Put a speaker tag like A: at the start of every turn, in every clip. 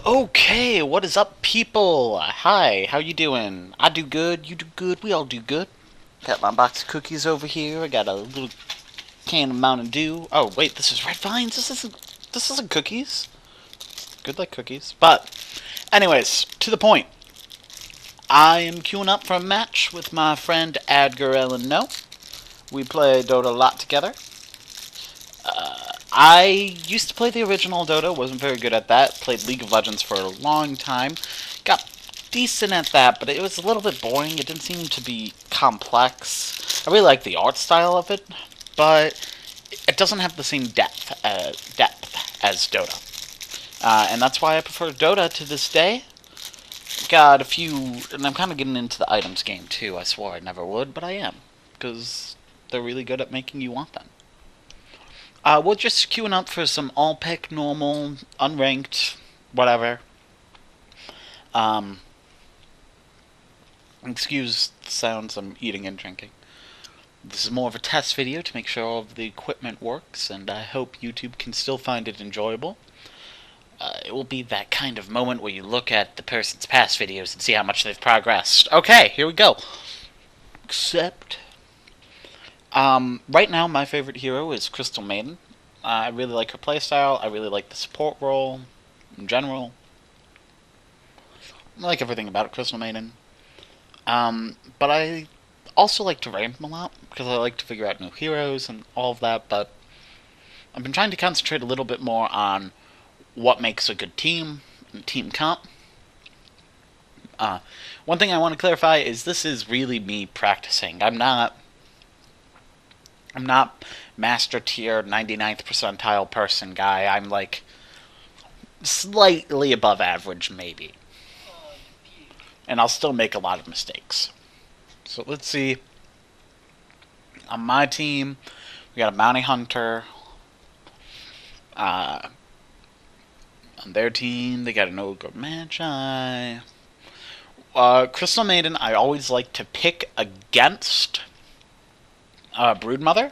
A: Okay, what is up, people? Hi, how you doing? I do good, you do good, we all do good. Got my box of cookies over here. I got a little can of Mountain Dew. Oh, wait, this is Red Vines? This isn't cookies. Good like cookies. But, anyways, to the point. I am queuing up for a match with my friend Edgar Ellen No. We play Dota a lot together. I used to play the original Dota, wasn't very good at that. Played League of Legends for a long time. Got decent at that, but it was a little bit boring. It didn't seem to be complex. I really like the art style of it, but it doesn't have the same depth as Dota. And that's why I prefer Dota to this day. Got a few, and I'm kind of getting into the items game too. I swore I never would, but I am, because they're really good at making you want them. We're just queuing up for some all-pick, normal, unranked, whatever. Excuse the sounds, I'm eating and drinking. This is more of a test video to make sure all of the equipment works, and I hope YouTube can still find it enjoyable. It will be that kind of moment where you look at the person's past videos and see how much they've progressed. Okay, here we go. Except... right now, my favorite hero is Crystal Maiden. I really like her playstyle. I really like the support role in general. I like everything about Crystal Maiden. But I also like to ramp a lot because I like to figure out new heroes and all of that. But I've been trying to concentrate a little bit more on what makes a good team and team comp. One thing I want to clarify is this is really me practicing. I'm not master tier 99th percentile person guy. I'm like slightly above average maybe. And I'll still make a lot of mistakes. So let's see. On my team, we got a bounty hunter. On their team, they got an ogre magi. Crystal Maiden, I always like to pick against Broodmother,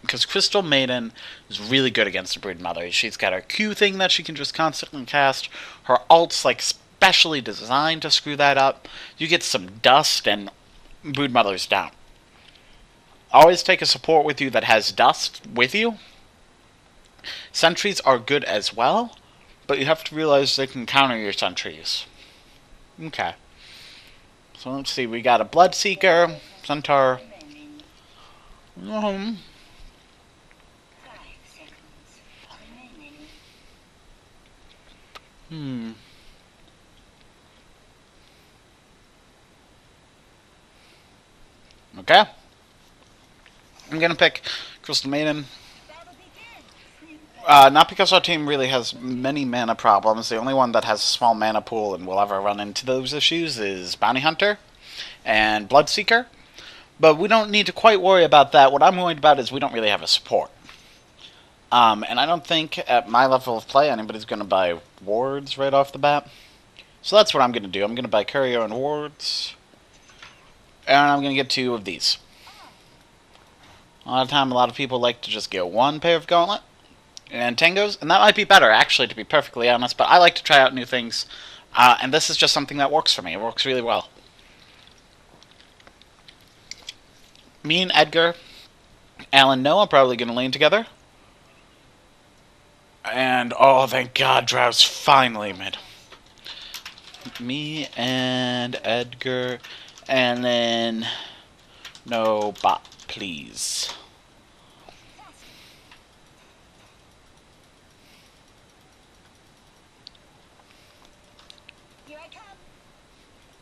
A: because Crystal Maiden is really good against the Broodmother. She's got her Q thing that she can just constantly cast. Her ult's like specially designed to screw that up. You get some dust and Broodmother's down. Always take a support with you that has dust with you. Sentries are good as well, but you have to realize they can counter your sentries. Okay. So let's see, we got a Bloodseeker, Centaur. Okay. I'm gonna pick Crystal Maiden. Not because our team really has many mana problems. The only one that has a small mana pool and will ever run into those issues is Bounty Hunter and Bloodseeker. But we don't need to quite worry about that. What I'm worried about is we don't really have a support. And I don't think at my level of play anybody's going to buy wards right off the bat. So that's what I'm going to do. I'm going to buy courier and wards. And I'm going to get 2 of these. A lot of time, a lot of people like to just get 1 pair of gauntlet and tangos. And that might be better, actually, to be perfectly honest. But I like to try out new things. And this is just something that works for me. It works really well. Me and Edgar, Alan, No are probably going to lane together. And, oh, thank God, Drow's finally mid. Me and Edgar, and then no bot, please.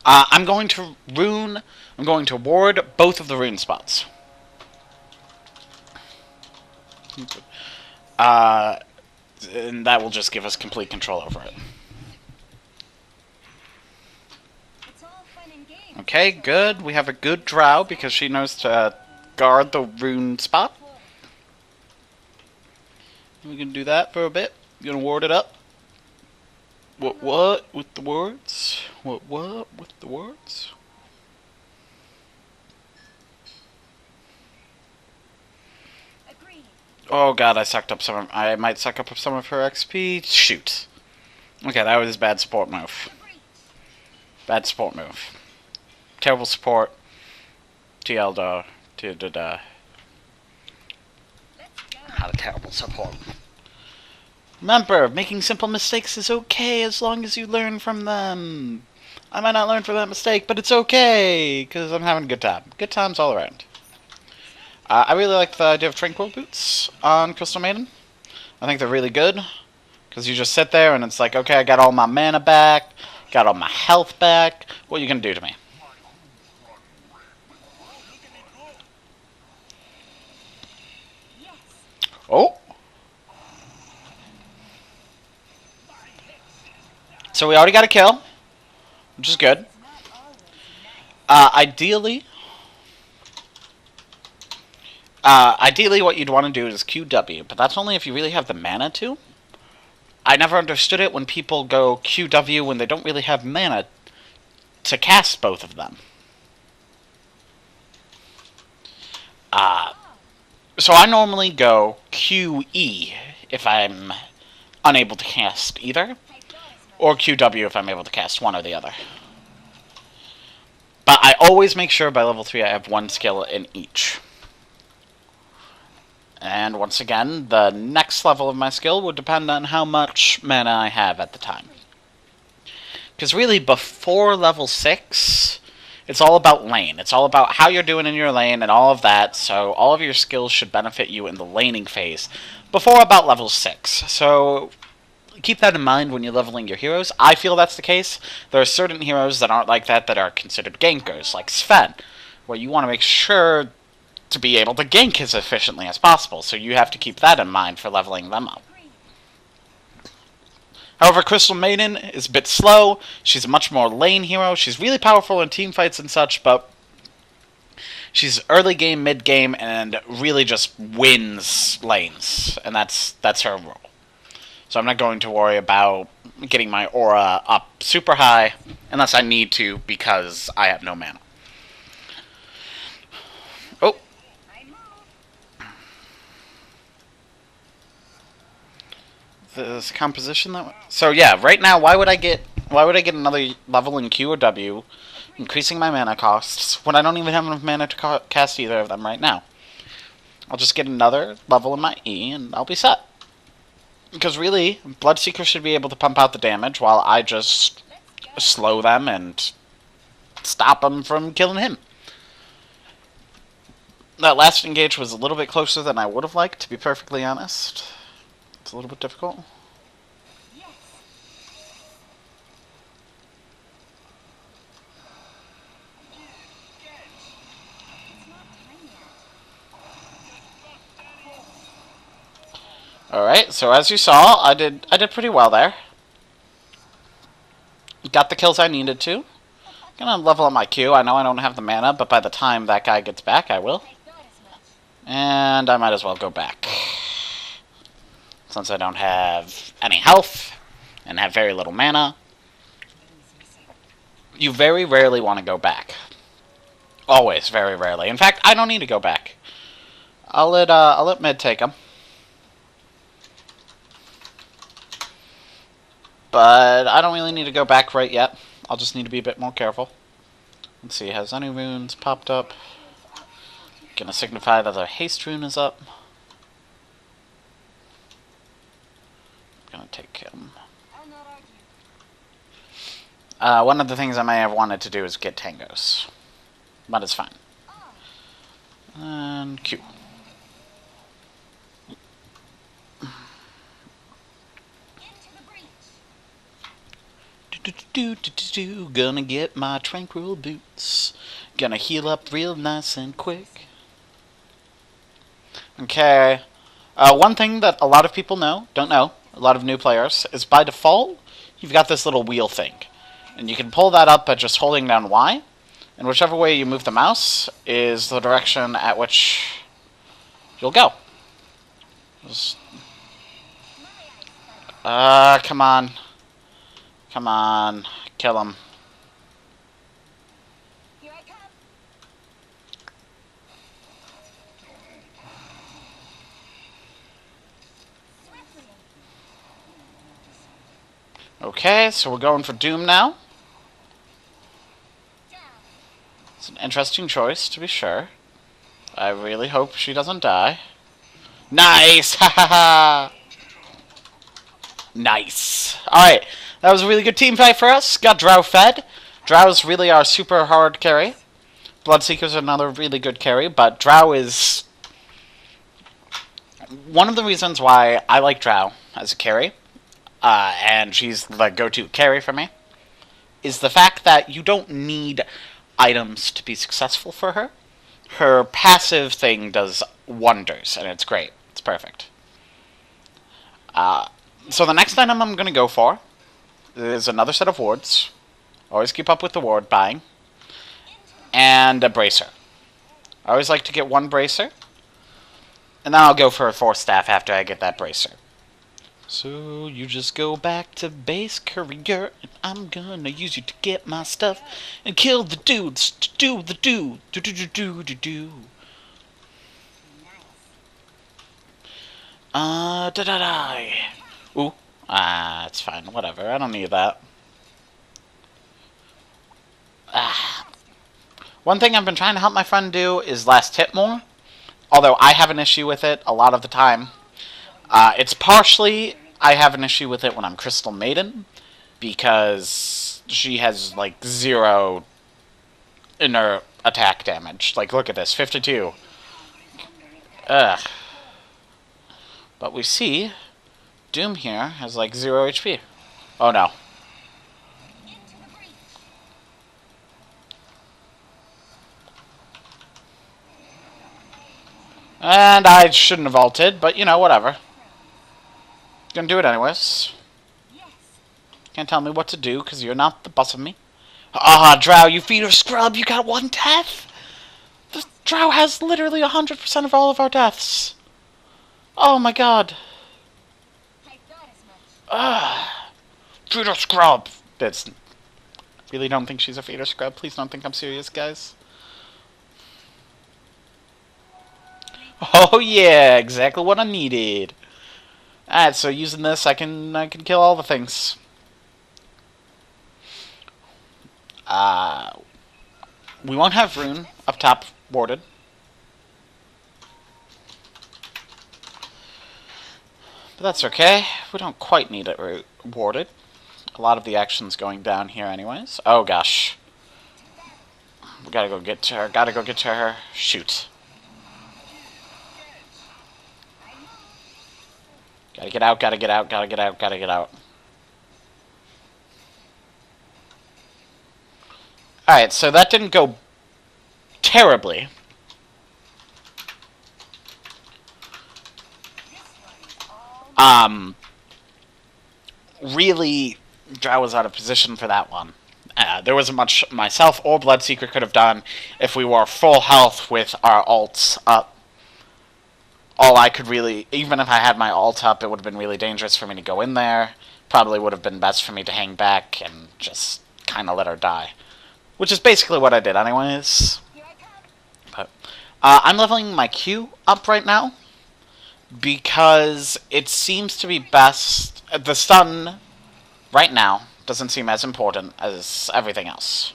A: I'm going to ward both of the rune spots. And that will just give us complete control over it. Okay, good. We have a good drow because she knows to guard the rune spot. We can do that for a bit. You gonna ward it up? What with the words? What with the words? Oh God, I might suck up some of her XP. Shoot. Okay, that was a bad support move. Bad support move. Terrible support. Not a terrible support. Remember, making simple mistakes is okay as long as you learn from them. I might not learn from that mistake, but it's okay, because I'm having a good time. Good times all around. I really like the idea of Tranquil Boots on Crystal Maiden. I think they're really good, because you just sit there and it's like, okay, I got all my mana back, got all my health back, what are you going to do to me? Oh! So we already got a kill, which is good. Ideally what you'd want to do is QW, but that's only if you really have the mana to. I never understood it when people go QW when they don't really have mana to cast both of them. So I normally go QE if I'm unable to cast either, or QW if I'm able to cast one or the other. But I always make sure by level 3 I have one skill in each. And once again, the next level of my skill would depend on how much mana I have at the time. Because really, before level 6, it's all about lane. It's all about how you're doing in your lane and all of that, so all of your skills should benefit you in the laning phase before about level 6. So keep that in mind when you're leveling your heroes. I feel that's the case. There are certain heroes that aren't like that are considered gankers, like Sven, where you want to make sure to be able to gank as efficiently as possible, so you have to keep that in mind for leveling them up. However, Crystal Maiden is a bit slow. She's a much more lane hero. She's really powerful in team fights and such, but she's early game, mid game, and really just wins lanes, and that's her role. So I'm not going to worry about getting my aura up super high unless I need to because I have no mana. Oh. This composition that so yeah, right now why would I get another level in Q or W, increasing my mana costs when I don't even have enough mana to cast either of them right now? I'll just get another level in my E and I'll be set. Because really, Bloodseeker should be able to pump out the damage while I just slow them and stop them from killing him. That last engage was a little bit closer than I would have liked, to be perfectly honest. It's a little bit difficult. Alright, so as you saw, I did pretty well there. Got the kills I needed to. Gonna level up my Q. I know I don't have the mana, but by the time that guy gets back, I will. And I might as well go back. Since I don't have any health, and have very little mana. You very rarely want to go back. Always, very rarely. In fact, I don't need to go back. I'll let mid take him. But I don't really need to go back right yet. I'll just need to be a bit more careful. Let's see, has any runes popped up? Gonna signify that the haste rune is up. Gonna take him. One of the things I may have wanted to do is get tangos. But it's fine. And Q. Gonna get my tranquil boots. Gonna heal up real nice and quick. Okay. One thing that a lot of people don't know, a lot of new players, is by default, you've got this little wheel thing. And you can pull that up by just holding down Y. And whichever way you move the mouse is the direction at which you'll go. Just... come on. Come on. Kill him.
B: Here I come.
A: Okay, so we're going for Doom now. It's an interesting choice, to be sure. I really hope she doesn't die. Nice! Ha ha ha! Nice. Alright, that was a really good team fight for us. Got Drow fed. Drow's really our super hard carry. Bloodseeker's another really good carry, but Drow is... one of the reasons why I like Drow as a carry, and she's the go-to carry for me, is the fact that you don't need items to be successful for her. Her passive thing does wonders, and it's great. It's perfect. So the next item I'm going to go for is another set of wards. Always keep up with the ward buying. And a bracer. I always like to get one bracer. And then I'll go for a 4-staff after I get that bracer. So you just go back to base career, and I'm gonna use you to get my stuff and kill the dudes to do the do. Da-da-da. Ooh. It's fine. Whatever. I don't need that. One thing I've been trying to help my friend do is last hit more. Although I have an issue with it a lot of the time. It's partially I have an issue with it when I'm Crystal Maiden. Because she has, like, 0 inner attack damage. Like, look at this. 52. Ugh. But we see Doom here has, like, 0 HP. Oh, no. And I shouldn't have ulted, but, you know, whatever. Gonna do it anyways. Can't tell me what to do, because you're not the boss of me. Ah, Drow, you feeder scrub, you got 1 death! The Drow has literally 100% of all of our deaths. Oh my god. Feeder scrub! It's... really don't think she's a feeder scrub. Please don't think I'm serious, guys. Oh yeah, exactly what I needed. Alright, so using this, I can kill all the things. We won't have Rune up top warded. But that's okay. We don't quite need it warded. A lot of the action's going down here anyways. Oh gosh. We gotta go get to her. Gotta go get to her. Shoot. Gotta get out, gotta get out, gotta get out, gotta get out. Alright, so that didn't go terribly. Really, Drow was out of position for that one. There wasn't much myself or Bloodseeker could have done if we were full health with our ults up. All I could really, even if I had my ult up, it would have been really dangerous for me to go in there. Probably would have been best for me to hang back and just kind of let her die. Which is basically what I did anyways. But, I'm leveling my Q up right now. Because it seems to be best. The stun, right now, doesn't seem as important as everything else.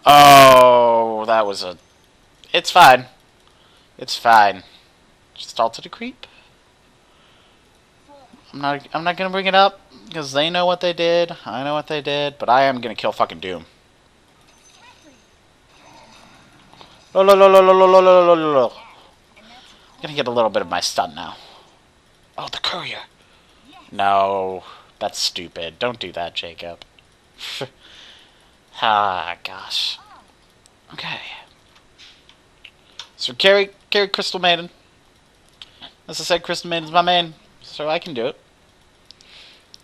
A: Oh, that was a... It's fine. It's fine. Just ulted a creep. I'm not gonna bring it up because they know what they did. I know what they did, but I am gonna kill fucking Doom. I'm gonna get a little bit of my stun now. Oh, the courier. No, that's stupid. Don't do that, Jacob. Ah, gosh. Okay. So carry Crystal Maiden. As I said, Crystal Maiden's my main, so I can do it.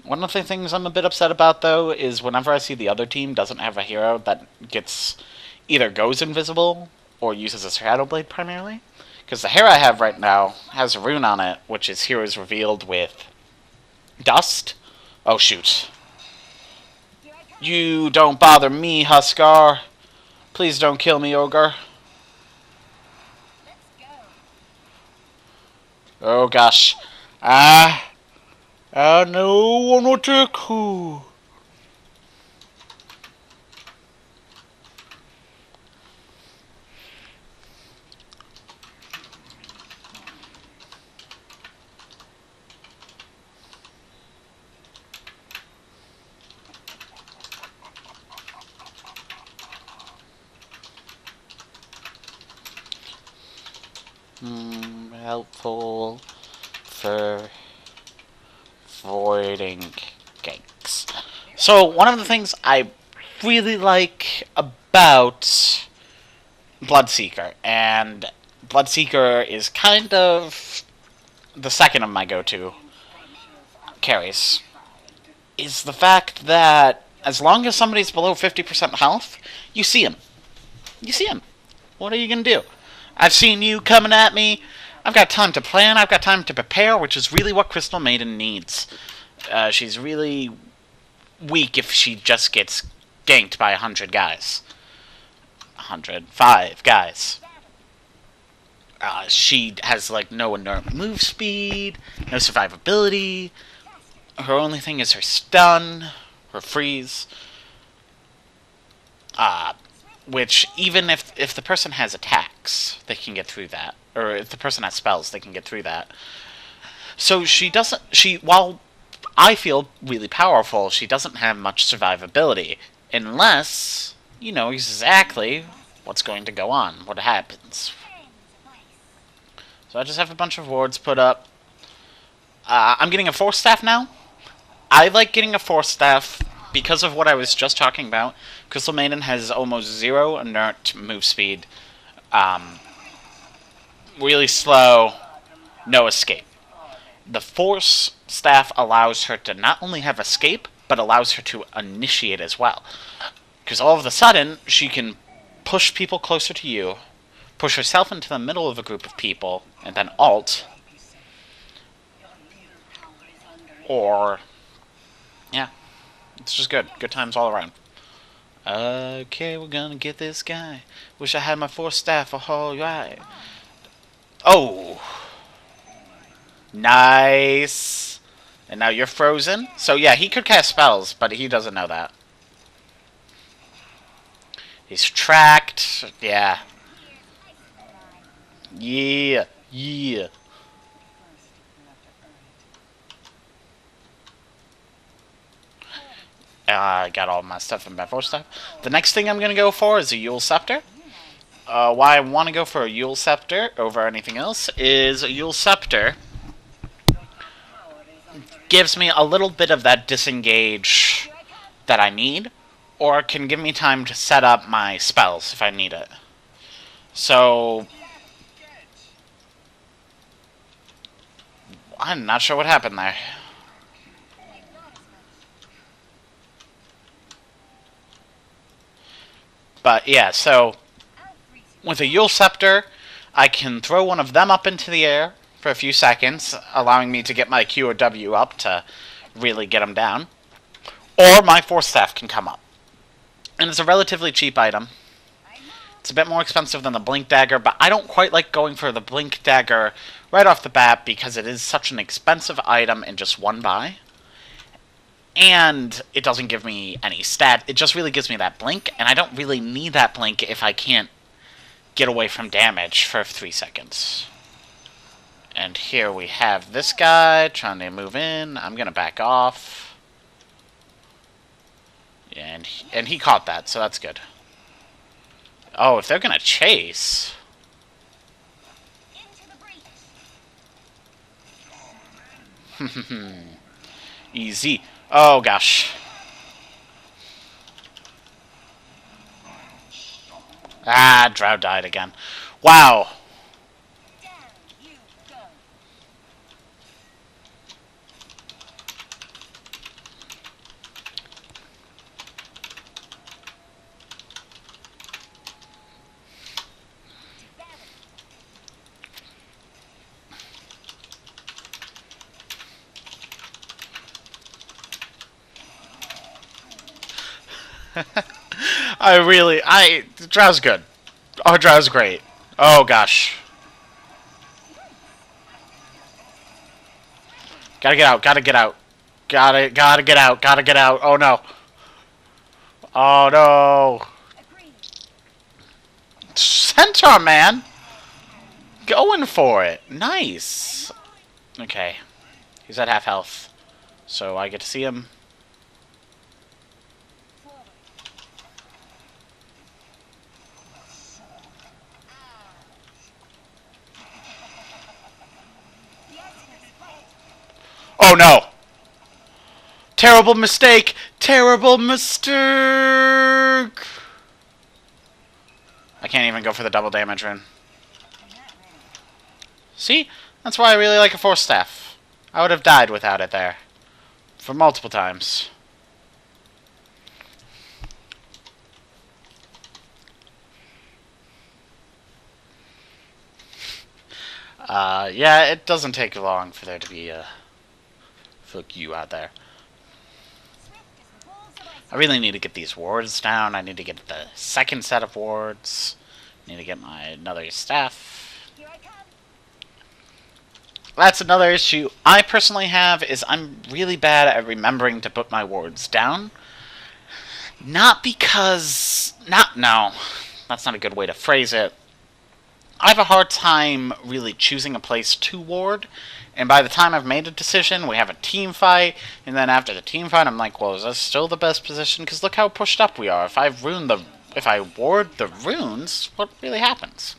A: One of the things I'm a bit upset about, though, is whenever I see the other team doesn't have a hero that gets either goes invisible or uses a Shadow Blade primarily. Because the hero I have right now has a rune on it, which is Heroes Revealed with Dust. Oh, shoot. You don't bother me, Huskar. Please don't kill me, Ogre. Oh, gosh. no one attack. Helpful for avoiding ganks. So one of the things I really like about Bloodseeker, and Bloodseeker is kind of the second of my go-to carries, is the fact that as long as somebody's below 50% health, you see him. You see him. What are you going to do? I've seen you coming at me. I've got time to plan. I've got time to prepare, which is really what Crystal Maiden needs. She's really weak if she just gets ganked by 100 guys. 105 guys. She has, like, no inert move speed, no survivability. Her only thing is her stun, her freeze. Which, even if the person has attacks, they can get through that. Or if the person has spells, they can get through that. So while I feel really powerful, she doesn't have much survivability. Unless you know exactly what's going to go on, what happens. So I just have a bunch of wards put up. I'm getting a Force Staff now. I like getting a Force Staff because of what I was just talking about. Crystal Maiden has almost 0 inert move speed. Really slow, no escape. The Force Staff allows her to not only have escape, but allows her to initiate as well. Because all of a sudden, she can push people closer to you, push herself into the middle of a group of people, and then ult. Or, yeah, it's just good. Good times all around. Okay, we're gonna get this guy. Wish I had my Force Staff. Alright. Oh! Nice! And now you're frozen. So yeah, he could cast spells, but he doesn't know that. He's tracked. Yeah. Yeah. Yeah. I got all my stuff in my Force Staff. The next thing I'm going to go for is a Yule Scepter. Why I want to go for a Yule Scepter over anything else is a Yule Scepter gives me a little bit of that disengage that I need, or can give me time to set up my spells if I need it. So, I'm not sure what happened there. But yeah, so with a Yule Scepter, I can throw one of them up into the air for a few seconds, allowing me to get my Q or W up to really get them down. Or my Force Staff can come up. And it's a relatively cheap item. It's a bit more expensive than the Blink Dagger, but I don't quite like going for the Blink Dagger right off the bat because it is such an expensive item in just one buy. And it doesn't give me any stat. It just really gives me that blink, and I don't really need that blink if I can't get away from damage for 3 seconds. And here we have this guy trying to move in. I'm going to back off. Yeah, and he caught that, so that's good. Oh, if they're going to chase... Easy. Oh, gosh. Ah, Drow died again. Wow. Drow's good. Oh, Drow's great. Oh, gosh. Gotta get out, gotta get out. Gotta get out. Gotta get out. Oh no. Oh no. Centaur, man. Going for it. Nice. Okay. He's at half health. So I get to see him. Oh no! Terrible mistake! Terrible mistake! I can't even go for the double damage rune. See? That's why I really like a Force Staff. I would have died without it there. For multiple times. Yeah, it doesn't take long for there to be a fuck you out there. I really need to get these wards down. I need to get the second set of wards. I need to get my another staff. That's another issue I personally have, is I'm really bad at remembering to put my wards down. Not because... No. That's not a good way to phrase it. I have a hard time really choosing a place to ward, and by the time I've made a decision, we have a team fight, and then after the team fight, I'm like, well, is that still the best position? Because look how pushed up we are. If I ward the runes, what really happens?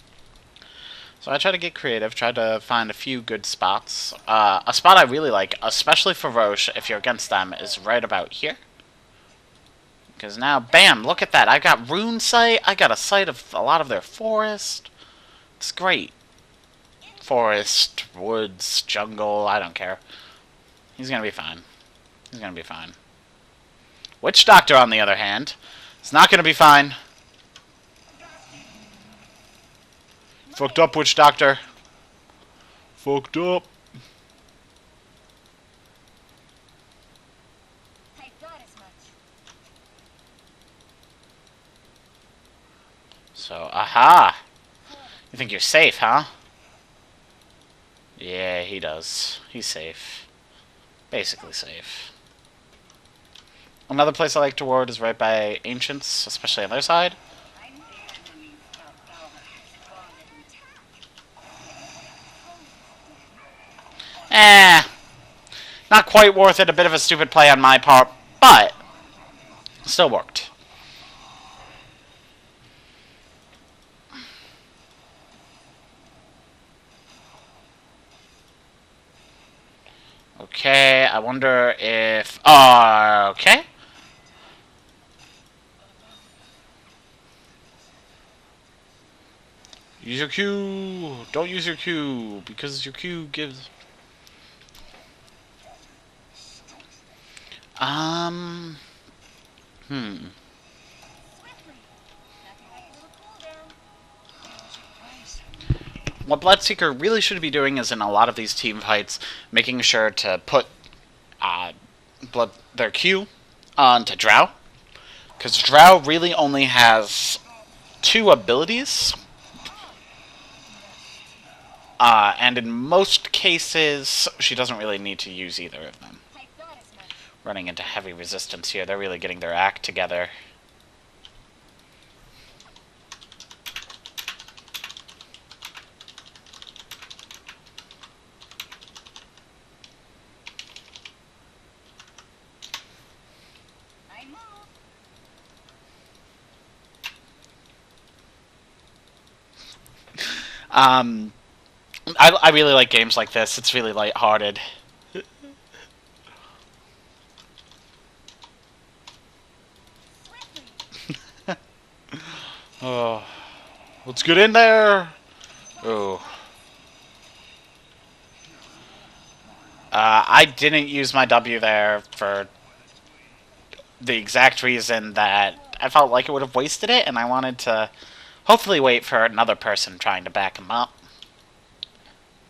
A: So I try to get creative, try to find a few good spots. A spot I really like, especially for Roche, if you're against them, is right about here. Because now, bam, look at that. I got rune sight, I got a sight of a lot of their forest. It's great. Forest, woods, jungle, I don't care. He's gonna be fine. He's gonna be fine. Witch Doctor, on the other hand, is not gonna be fine. Fucked up, Witch Doctor. Fucked up. So, aha! You think you're safe, huh? Yeah, he does. He's safe. Basically safe. Another place I like to ward is right by Ancients, especially on their side. Not quite worth it. A bit of a stupid play on my part, but still worked. Okay, I wonder if... okay. Use your Q. Don't use your Q, because your Q gives... What Bloodseeker really should be doing is, in a lot of these team fights, making sure to put their Q onto Drow. Because Drow really only has 2 abilities. And in most cases, she doesn't really need to use either of them. Running into heavy resistance here. They're really getting their act together. I really like games like this. It's really lighthearted. Oh, let's get in there. Oh. I didn't use my W there for the exact reason that I felt like it would have wasted it, and I wanted to hopefully wait for another person trying to back him up.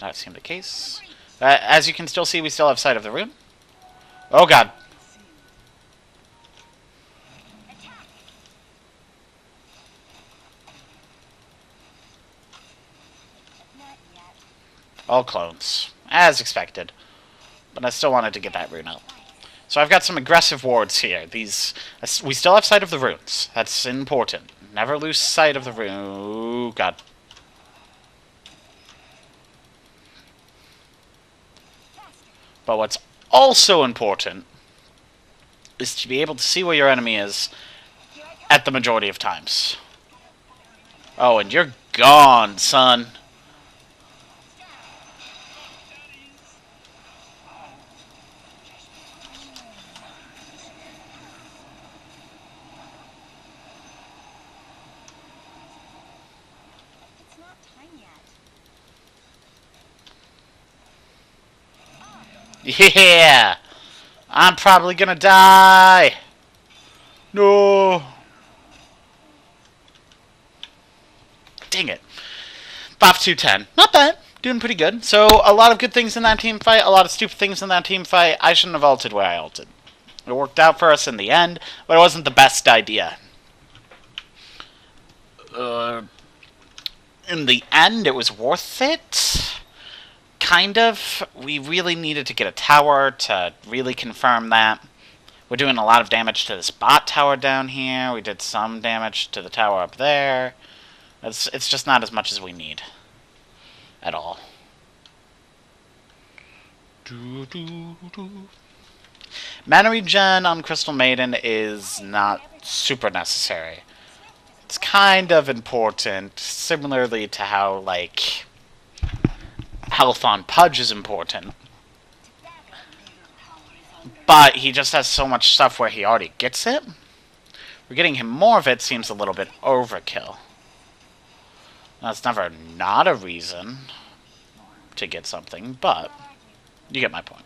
A: Not seem the case. As you can still see, we still have sight of the rune. Oh god. All clones. As expected. But I still wanted to get that rune out. So I've got some aggressive wards here. We still have sight of the runes. That's important. Never lose sight of the rune. Oh, God. But what's also important is to be able to see where your enemy is at the majority of times. Oh, and you're gone, son. Yeah! I'm probably gonna die! No! Dang it. Buff 210. Not bad. Doing pretty good. So, a lot of good things in that team fight, a lot of stupid things in that team fight. I shouldn't have ulted where I ulted. It worked out for us in the end, but it wasn't the best idea. In the end, it was worth it. Kind of. We really needed to get a tower to really confirm that. We're doing a lot of damage to this bot tower down here. We did some damage to the tower up there. It's just not as much as we need. At all. Mana regen on Crystal Maiden is not super necessary. It's kind of important, similarly to how, like, health on Pudge is important. But he just has so much stuff where he already gets it. We're getting him more of it seems a little bit overkill. That's never not a reason to get something, but you get my point.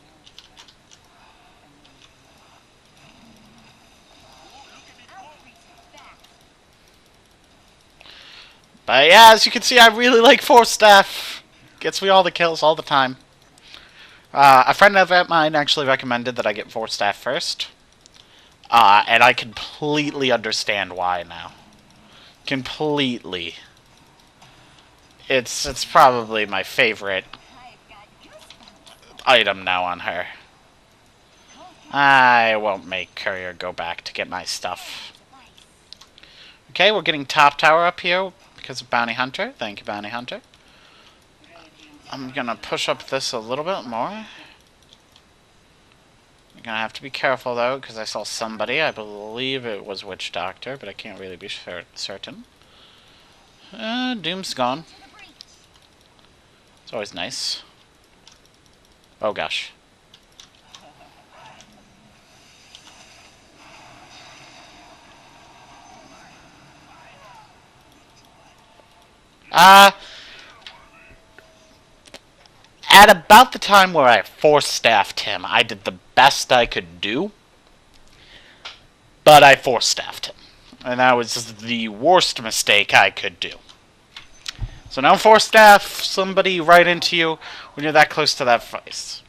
A: But yeah, as you can see, I really like Force Staff. Gets me all the kills all the time. A friend of mine actually recommended that I get Force Staff first. And I completely understand why now. Completely. It's probably my favorite item now on her. I won't make Courier go back to get my stuff. Okay, we're getting top tower up here because of Bounty Hunter. Thank you, Bounty Hunter. I'm gonna push up this a little bit more. I'm gonna have to be careful though, because I saw somebody. I believe it was Witch Doctor, but I can't really be certain. Doom's gone. It's always nice. Oh gosh. At about the time where I force-staffed him, I did the best I could do. But I force-staffed him. And that was the worst mistake I could do. So now force-staff somebody right into you when you're that close to that face.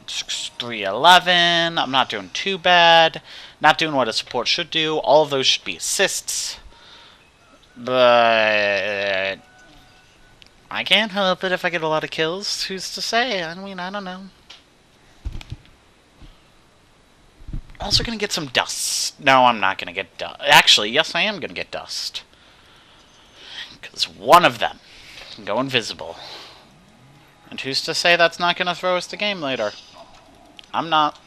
A: 311. I'm not doing too bad. Not doing what a support should do. All of those should be assists. But I can't help it if I get a lot of kills. Who's to say? I mean, I don't know. Also gonna get some dust. No, I'm not gonna get dust. Actually, yes, I am gonna get dust. Because one of them can go invisible. And who's to say that's not gonna throw us the game later? I'm not.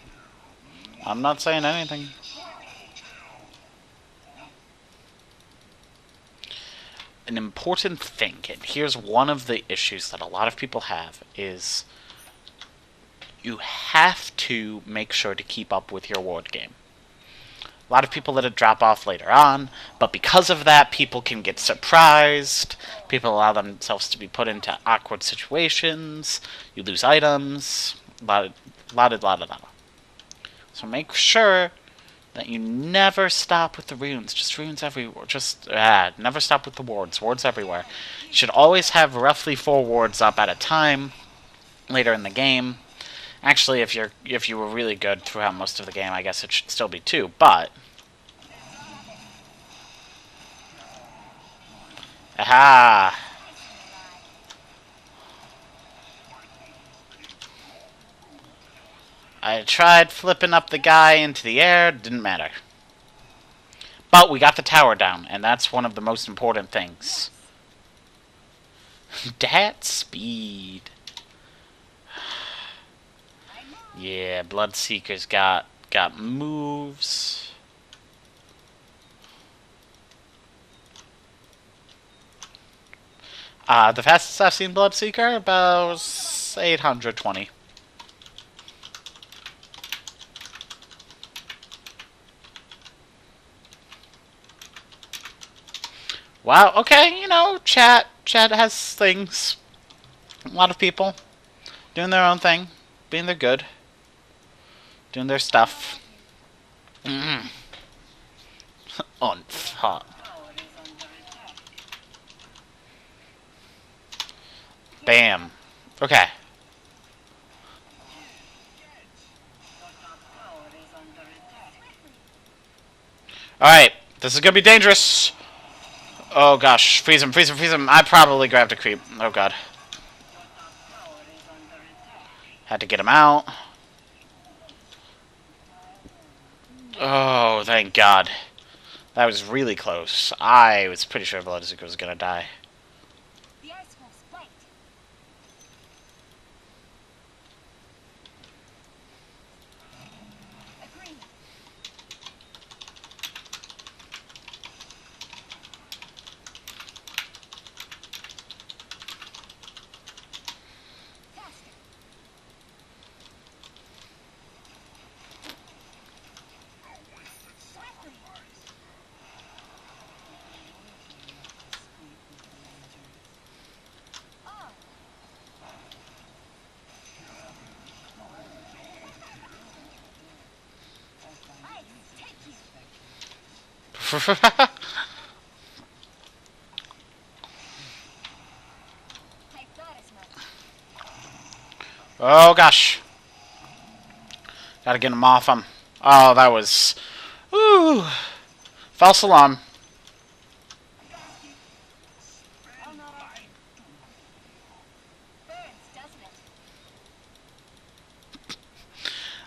A: I'm not saying anything. An important thing, and here's one of the issues that a lot of people have, is you have to make sure to keep up with your ward game. A lot of people let it drop off later on, but because of that, people can get surprised. People allow themselves to be put into awkward situations. You lose items. La. So make sure that you never stop with the runes. Just runes everywhere. Just never stop with the wards. Wards everywhere. You should always have roughly 4 wards up at a time later in the game. Actually, if you were really good throughout most of the game, I guess it should still be 2, but aha! I tried flipping up the guy into the air. Didn't matter. But we got the tower down, and that's one of the most important things. Dat speed. Yeah, Bloodseeker's got moves. The fastest I've seen Bloodseeker, about 820. Wow, okay, you know, chat has things. A lot of people doing their own thing, being their good, doing their stuff. Unfuck. Bam. Okay. Alright, this is gonna be dangerous. Oh gosh, freeze him, freeze him, freeze him. I probably grabbed a creep. Oh god. Had to get him out. Oh, thank god. That was really close. I was pretty sure Bloodseeker was gonna die. Oh gosh. Gotta get him off him. Oh, that was... Ooh. False alarm.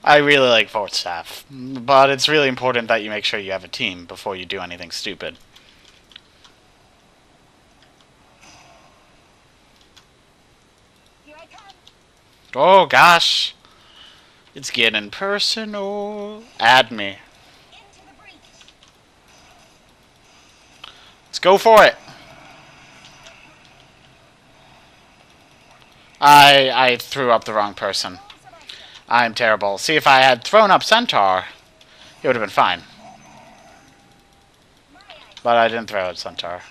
A: I really like Fort Staff, but it's really important that you make sure you have a team before you do anything stupid. Oh gosh. It's getting personal. Add me. Let's go for it. I threw up the wrong person. I'm terrible. See, if I had thrown up Centaur, it would have been fine. But I didn't throw out Centaur.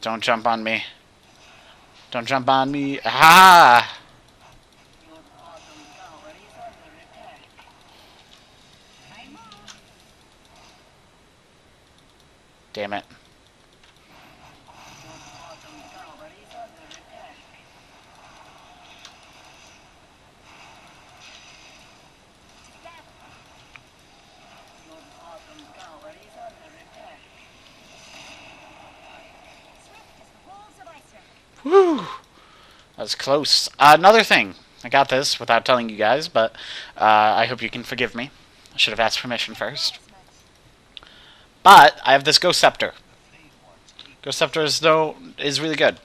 A: Don't jump on me. Don't jump on me. Ah! Damn it. Whew. That was close. Another thing. I got this without telling you guys, but I hope you can forgive me. I should have asked permission first. But I have this Ghost Scepter. Ghost Scepter is really good.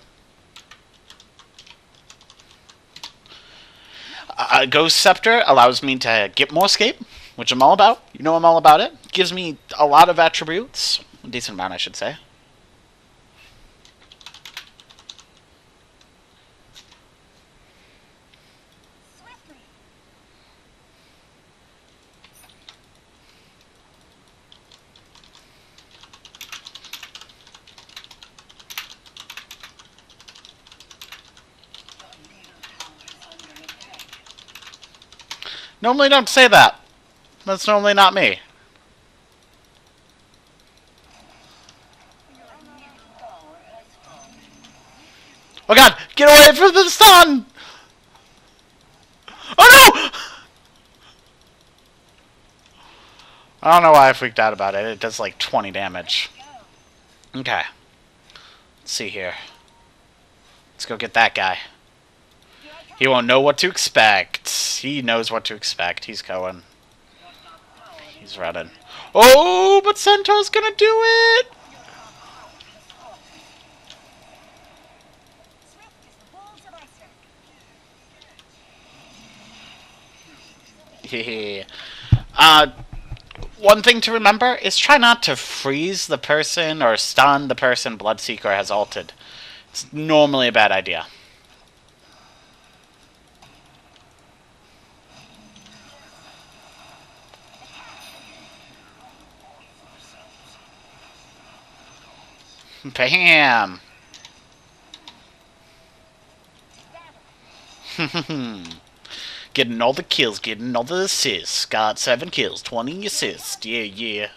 A: Ghost Scepter allows me to get more escape, which I'm all about. You know I'm all about it. Gives me a lot of attributes. A decent amount, I should say. Normally don't say that. That's normally not me. Oh god! Get away from the sun! Oh no! I don't know why I freaked out about it. It does like 20 damage. Okay. Let's see here. Let's go get that guy. He won't know what to expect. He knows what to expect. He's going. He's running. Oh, but Centaur's gonna do it! Yeah. One thing to remember is try not to freeze the person or stun the person Bloodseeker has ulted. It's normally a bad idea. Bam! Getting all the kills, getting all the assists. Got 7 kills, 20 assists. Yeah, yeah.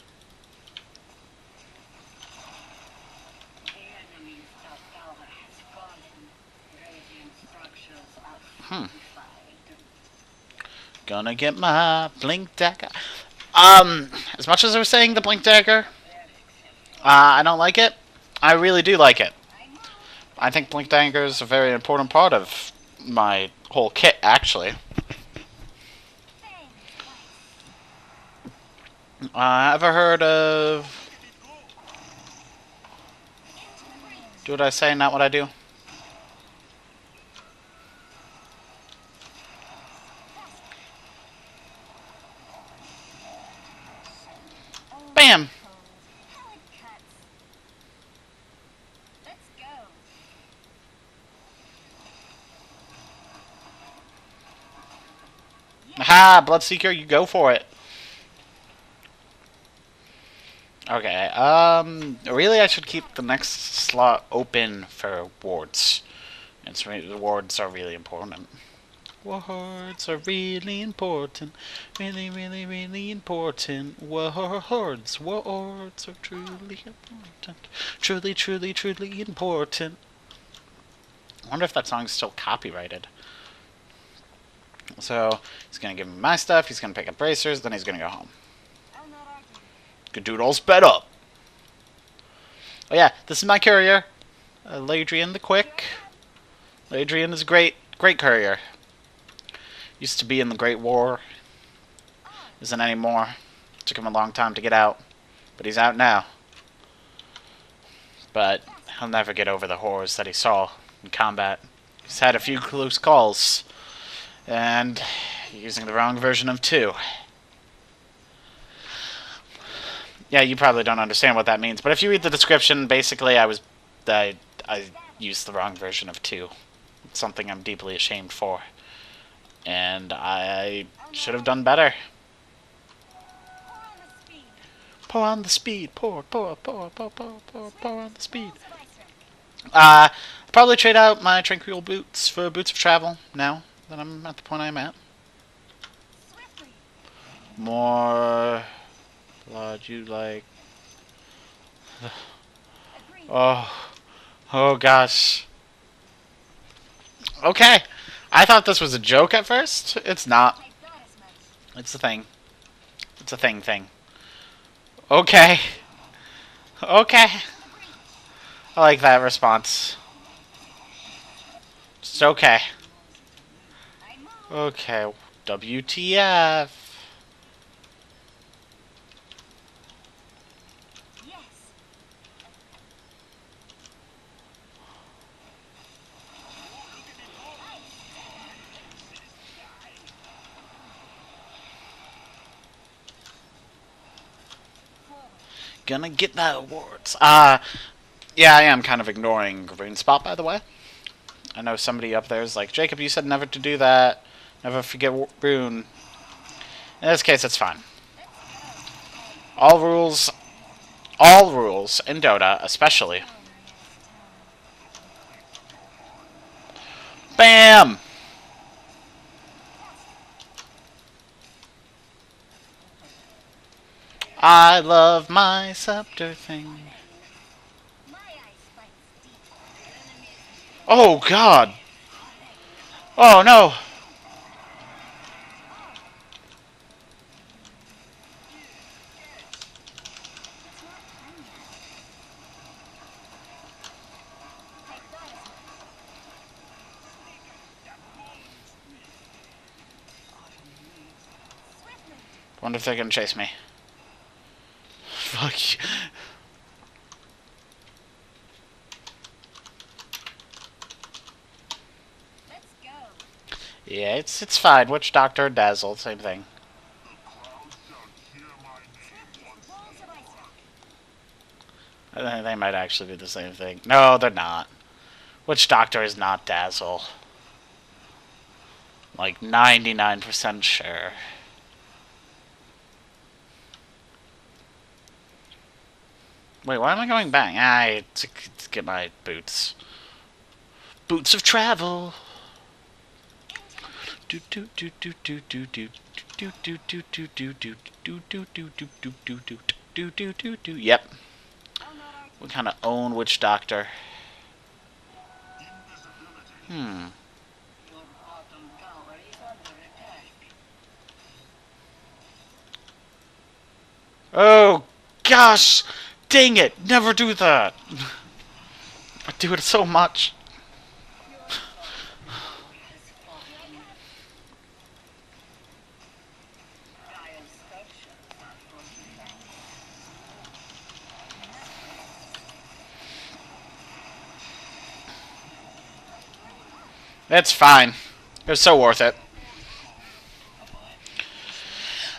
A: Gonna get my blink dagger. As much as I was saying the blink dagger, I don't like it. I really do like it. I think blink dagger is a very important part of my whole kit, actually. Ever heard of... Do what I say, not what I do? Bam! Aha! Bloodseeker, you go for it. Okay, really I should keep the next slot open for wards. The wards are really important. Wards are really important. Really, really, really important. Wards are truly important. Truly, truly, truly important. I wonder if that song's still copyrighted. So, he's gonna give me my stuff, he's gonna pick up bracers, then he's gonna go home. Good doodle, sped up! Oh yeah, this is my courier. Ladrian the Quick. Ladrian is a great courier. Used to be in the Great War. Isn't anymore. Took him a long time to get out. But he's out now. But he'll never get over the horrors that he saw in combat. He's had a few close calls. And using the wrong version of 2. Yeah, you probably don't understand what that means, but if you read the description, basically I used the wrong version of 2. It's something I'm deeply ashamed for. And I should have done better. Pour on the speed. Pour on the speed. Probably trade out my Tranquil boots for boots of travel now that I'm at the point I'm at. More blood, you like... Oh gosh. Okay. I thought this was a joke at first. It's not. It's a thing. It's a thing. Okay. Okay. I like that response. Just okay. Okay. WTF. Gonna get the awards. Yeah, I am kind of ignoring Rune Spot, by the way. I know somebody up there is like, Jacob, you said never to do that. Never forget Rune. In this case, it's fine. All rules in Dota, especially. Bam! I love my scepter thing. Oh, God! Oh, no! Wonder if they're gonna chase me. Fuck you. Yeah, it's fine. Witch Doctor, Dazzle, same thing. I think they might actually be the same thing. No, they're not. Witch Doctor is not Dazzle. Like 99% sure. Wait, why am I going back? To get my boots. Boots of travel. Yep. We kind of own Witch Doctor. Oh, gosh! Dang it! Never do that! I do it so much. It's fine. It was so worth it.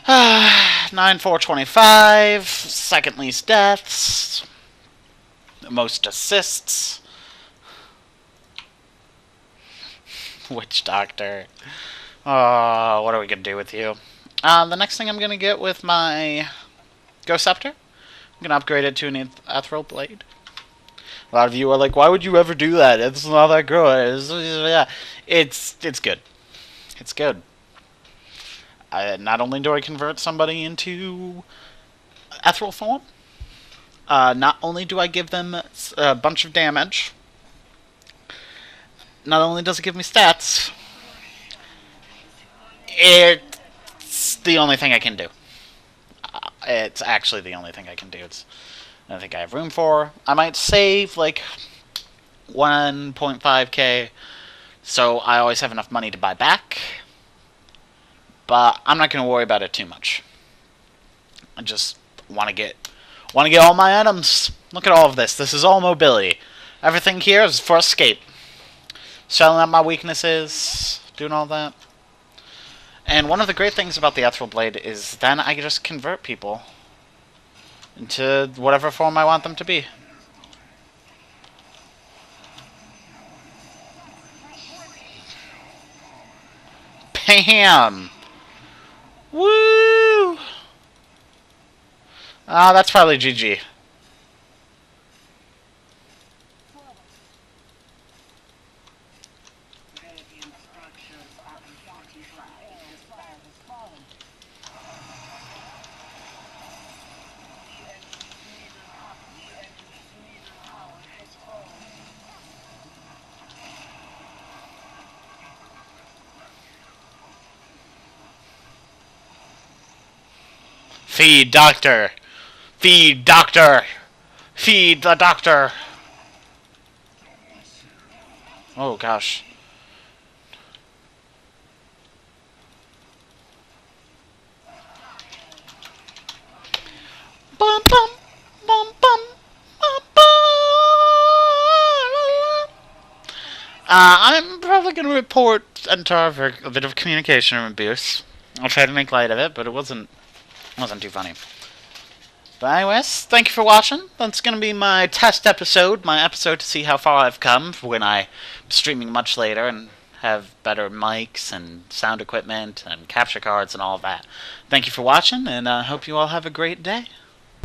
A: 9-4-25. Second least deaths. Most assists. Witch Doctor. Oh, what are we going to do with you? The next thing I'm going to get with my Ghost Scepter, I'm going to upgrade it to an Ethereal Blade. A lot of you are like, why would you ever do that? It's not that good. Yeah, it's good. It's good. Not only do I convert somebody into ethereal form, not only do I give them a bunch of damage, not only does it give me stats, it's the only thing I can do. It's actually the only thing I can do. I think I have room for. I might save like 1.5k, so I always have enough money to buy back. But I'm not going to worry about it too much. I just want to get all my items. Look at all of this. This is all mobility. Everything here is for escape. Selling out my weaknesses, doing all that. And one of the great things about the Ethereal Blade is then I can just convert people into whatever form I want them to be. Bam! Woo! That's probably GG. Feed Doctor! Feed Doctor! Feed the Doctor! Oh gosh. Bum bum bum bum bum bum. I'm probably going to report Entar for a bit of communication abuse. I'll try to make light of it, but it wasn't too funny. But anyways, thank you for watching. That's going to be my test episode, my episode to see how far I've come for when I'm streaming much later and have better mics and sound equipment and capture cards and all of that. Thank you for watching, and I hope you all have a great day.